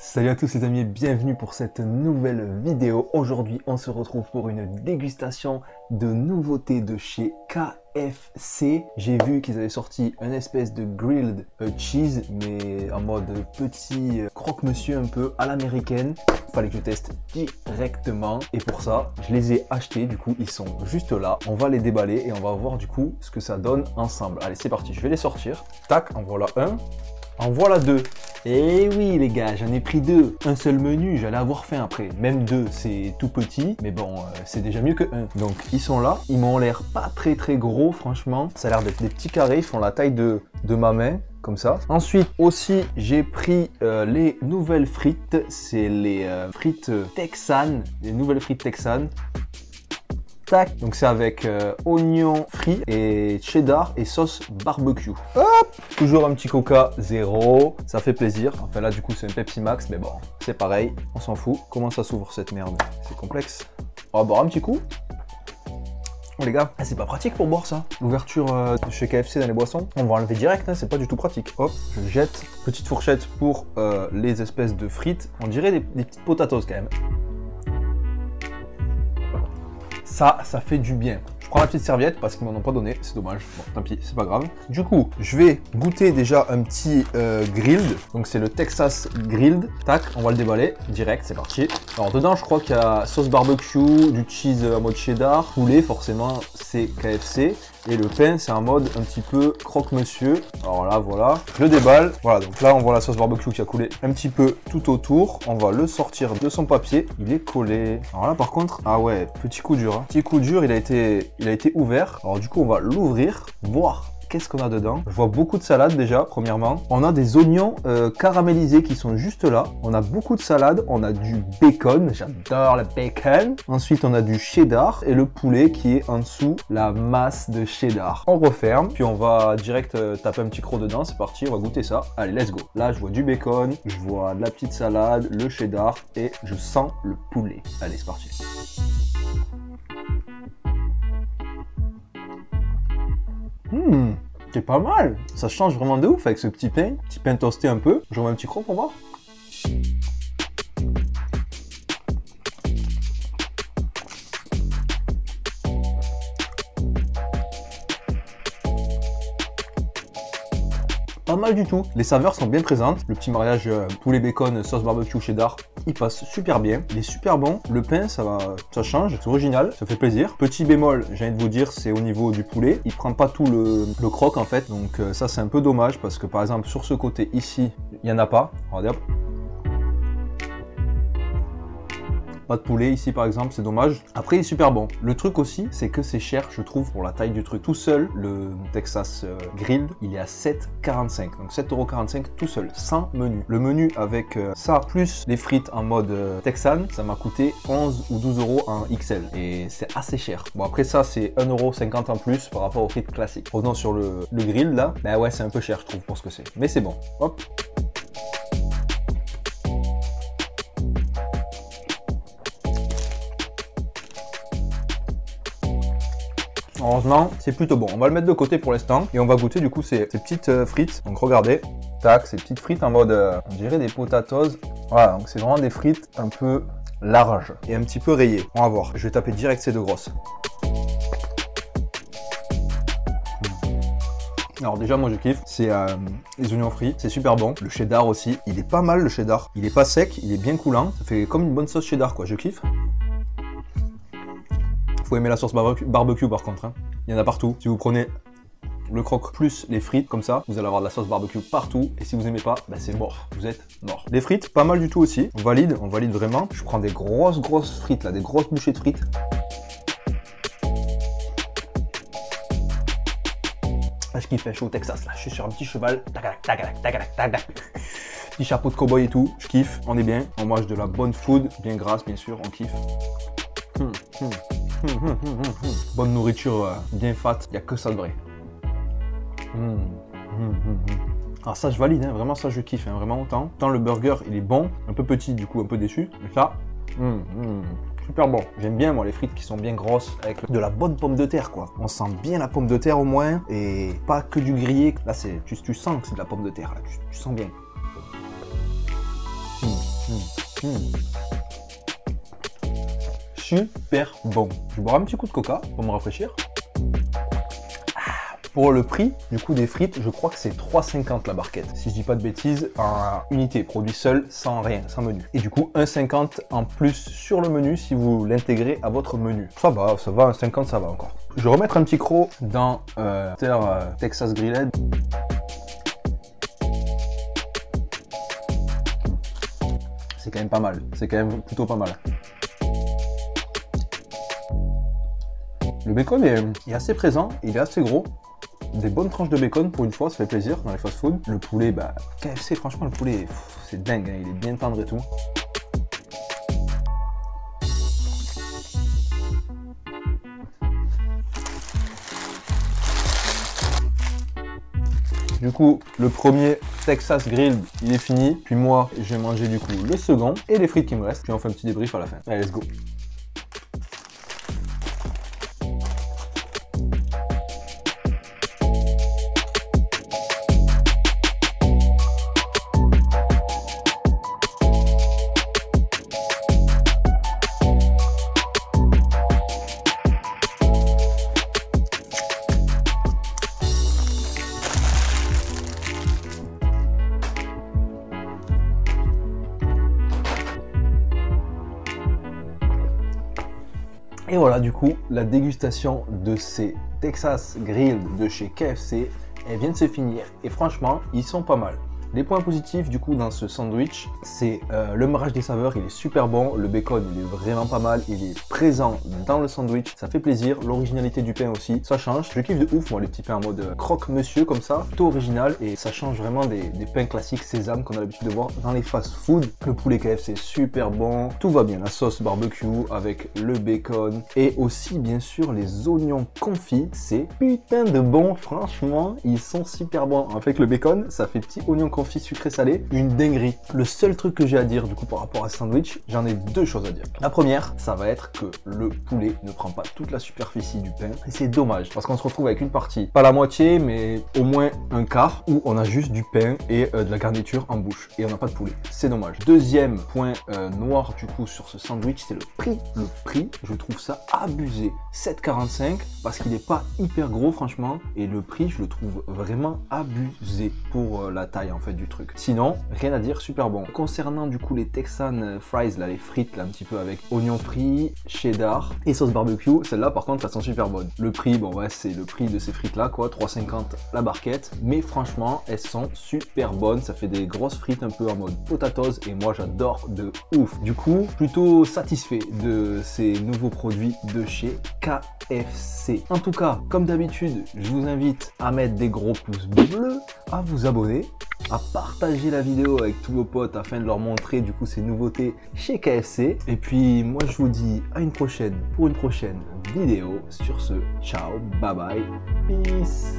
Salut à tous les amis et bienvenue pour cette nouvelle vidéo. Aujourd'hui on se retrouve pour une dégustation de nouveautés de chez KFC. J'ai vu qu'ils avaient sorti une espèce de grilled cheese mais en mode petit croque-monsieur un peu à l'américaine. Fallait que je teste directement et pour ça je les ai achetés, du coup ils sont juste là. On va les déballer et on va voir du coup ce que ça donne ensemble. Allez c'est parti, je vais les sortir. Tac, en voilà un. En voilà deux. Et oui les gars, j'en ai pris deux. Un seul menu, j'allais avoir faim après. Même deux, c'est tout petit, mais bon, c'est déjà mieux que un. Donc ils sont là, ils m'ont l'air pas très gros franchement. Ça a l'air d'être des petits carrés, ils font la taille de ma main, comme ça. Ensuite aussi, j'ai pris les nouvelles frites. C'est les frites texanes, les nouvelles frites texanes. Tac, donc c'est avec oignons frits et cheddar et sauce barbecue. Hop, toujours un petit coca zéro, ça fait plaisir. Enfin là du coup c'est un Pepsi Max, mais bon, c'est pareil, on s'en fout. Comment ça s'ouvre cette merde? C'est complexe. On va boire un petit coup. Oh les gars, c'est pas pratique pour boire ça. L'ouverture chez KFC dans les boissons, on va enlever direct, hein, c'est pas du tout pratique. Hop, je jette. Petite fourchette pour les espèces de frites. On dirait des petites potatoes quand même. Ça fait du bien. Je prends la petite serviette parce qu'ils m'en ont pas donné, c'est dommage. Bon, tant pis, c'est pas grave. Du coup, je vais goûter déjà un petit grilled. Donc c'est le Texas Grilled. Tac, on va le déballer direct, c'est parti. Alors dedans, je crois qu'il y a sauce barbecue, du cheese en mode cheddar, poulet, forcément, c'est KFC. Et le pain, c'est un mode un petit peu croque-monsieur. Alors là, voilà, je le déballe. Voilà, donc là, on voit la sauce barbecue qui a coulé un petit peu tout autour. On va le sortir de son papier. Il est collé. Alors là, par contre, ah ouais, petit coup dur. Hein. Petit coup dur, il a été ouvert. Alors du coup, on va l'ouvrir, voir qu'est-ce qu'on a dedans. Je vois beaucoup de salade déjà, premièrement. On a des oignons caramélisés qui sont juste là. On a beaucoup de salade. On a du bacon. J'adore le bacon. Ensuite, on a du cheddar et le poulet qui est en dessous, la masse de cheddar. On referme. Puis on va direct taper un petit croc dedans. C'est parti, on va goûter ça. Allez, let's go. Là, je vois du bacon. Je vois de la petite salade, le cheddar et je sens le poulet. Allez, c'est parti. C'est pas mal. Ça change vraiment de ouf avec ce petit pain toasté un peu. Je remets un petit croc pour voir. Pas mal du tout. Les saveurs sont bien présentes. Le petit mariage poulet bacon, sauce barbecue cheddar, il passe super bien. Il est super bon. Le pain, ça change. C'est original. Ça fait plaisir. Petit bémol, j'ai envie de vous dire, c'est au niveau du poulet. Il prend pas tout le croc en fait. Donc ça, c'est un peu dommage parce que par exemple, sur ce côté ici, il n'y en a pas. Regardez hop. Pas de poulet ici par exemple, c'est dommage. Après il est super bon. Le truc aussi, c'est que c'est cher je trouve pour la taille du truc. Tout seul, le Texas Grilled, il est à 7,45. Donc 7,45€ tout seul, sans menu. Le menu avec ça, plus les frites en mode texane, ça m'a coûté 11 ou 12€ en XL. Et c'est assez cher. Bon après ça, c'est 1,50€ en plus par rapport aux frites classiques. Revenons sur le grill là. Ben ouais, c'est un peu cher je trouve pour ce que c'est. Mais c'est bon. Hop. Heureusement, c'est plutôt bon. On va le mettre de côté pour l'instant et on va goûter du coup ces petites frites. Donc regardez, tac, ces petites frites en mode, on dirait des potatoes. Voilà, donc c'est vraiment des frites un peu larges et un petit peu rayées. On va voir. Je vais taper direct ces deux grosses. Alors déjà moi je kiffe, c'est les oignons frits, c'est super bon. Le cheddar aussi, il est pas mal le cheddar. Il est pas sec, il est bien coulant. Ça fait comme une bonne sauce cheddar quoi, je kiffe. Faut aimer la sauce barbecue par contre, hein. Il y en a partout. Si vous prenez le croque plus les frites comme ça, vous allez avoir de la sauce barbecue partout. Et si vous aimez pas, bah c'est mort. Vous êtes mort. Les frites, pas mal du tout aussi. On valide vraiment. Je prends des grosses frites là, des grosses bouchées de frites. Là, je kiffe, je suis au Texas là. Je suis sur un petit cheval. Petit chapeau de cow-boy et tout. Je kiffe. On est bien. On mange de la bonne food, bien grasse bien sûr. On kiffe. Bonne nourriture, bien fat, il n'y a que ça de vrai. Alors ça je valide, hein, vraiment ça je kiffe, hein, vraiment autant. Tant le burger il est bon, un peu petit du coup un peu déçu, mais ça, super bon. J'aime bien moi les frites qui sont bien grosses avec de la bonne pomme de terre quoi. On sent bien la pomme de terre au moins et pas que du grillé. Là c'est, tu sens que c'est de la pomme de terre, là. Tu sens bien. Super bon. Je vais boire un petit coup de coca pour me rafraîchir. Pour le prix du coup des frites, je crois que c'est 3,50 la barquette. Si je dis pas de bêtises, en unité, produit seul, sans rien, sans menu. Et du coup, 1,50 en plus sur le menu si vous l'intégrez à votre menu. Ça va, 1,50 ça va encore. Je vais remettre un petit croc dans Texas Grilled. C'est quand même pas mal, c'est quand même plutôt pas mal. Le bacon est assez présent, il est assez gros. Des bonnes tranches de bacon pour une fois, ça fait plaisir dans les fast-food. Le poulet, bah KFC, franchement le poulet, c'est dingue, hein, il est bien tendre et tout. Du coup, le premier Texas Grilled, il est fini. Puis moi, je vais manger du coup le second et les frites qui me restent. Puis on fait un petit débrief à la fin. Allez, let's go. Et voilà, du coup, la dégustation de ces Texas Grilled de chez KFC, elle vient de se finir. Et franchement, ils sont pas mal. Les points positifs du coup dans ce sandwich, c'est le mariage des saveurs, il est super bon, le bacon il est vraiment pas mal, il est présent dans le sandwich, ça fait plaisir, l'originalité du pain aussi, ça change. Je kiffe de ouf moi les petits pains en mode croque-monsieur comme ça, plutôt original et ça change vraiment des pains classiques sésame qu'on a l'habitude de voir dans les fast-food. Le poulet KFC est super bon, tout va bien, la sauce barbecue avec le bacon et aussi bien sûr les oignons confits, c'est putain de bon, franchement ils sont super bons. Avec le bacon, ça fait petit oignon confit sucré salé, une dinguerie. Le seul truc que j'ai à dire du coup par rapport à ce sandwich, j'en ai deux choses à dire. La première, ça va être que le poulet ne prend pas toute la superficie du pain et c'est dommage parce qu'on se retrouve avec une partie, pas la moitié mais au moins un quart où on a juste du pain et de la garniture en bouche et on n'a pas de poulet. C'est dommage. Deuxième point noir du coup sur ce sandwich, c'est le prix. Le prix, je trouve ça abusé. 7,45 parce qu'il n'est pas hyper gros franchement et le prix je le trouve vraiment abusé pour la taille en fait du truc. Sinon, rien à dire, super bon. Concernant du coup les Texan fries, là, les frites là un petit peu avec oignons frits, cheddar et sauce barbecue, celles-là par contre elles sont super bonnes. Le prix, bon ouais c'est le prix de ces frites là quoi, 3,50 la barquette, mais franchement elles sont super bonnes, ça fait des grosses frites un peu en mode potatoes et moi j'adore de ouf. Du coup, plutôt satisfait de ces nouveaux produits de chez KFC. En tout cas, comme d'habitude, je vous invite à mettre des gros pouces bleus, à vous abonner, à partager la vidéo avec tous vos potes afin de leur montrer du coup ces nouveautés chez KFC. Et puis moi je vous dis à une prochaine pour une prochaine vidéo. Sur ce, ciao, bye bye, peace.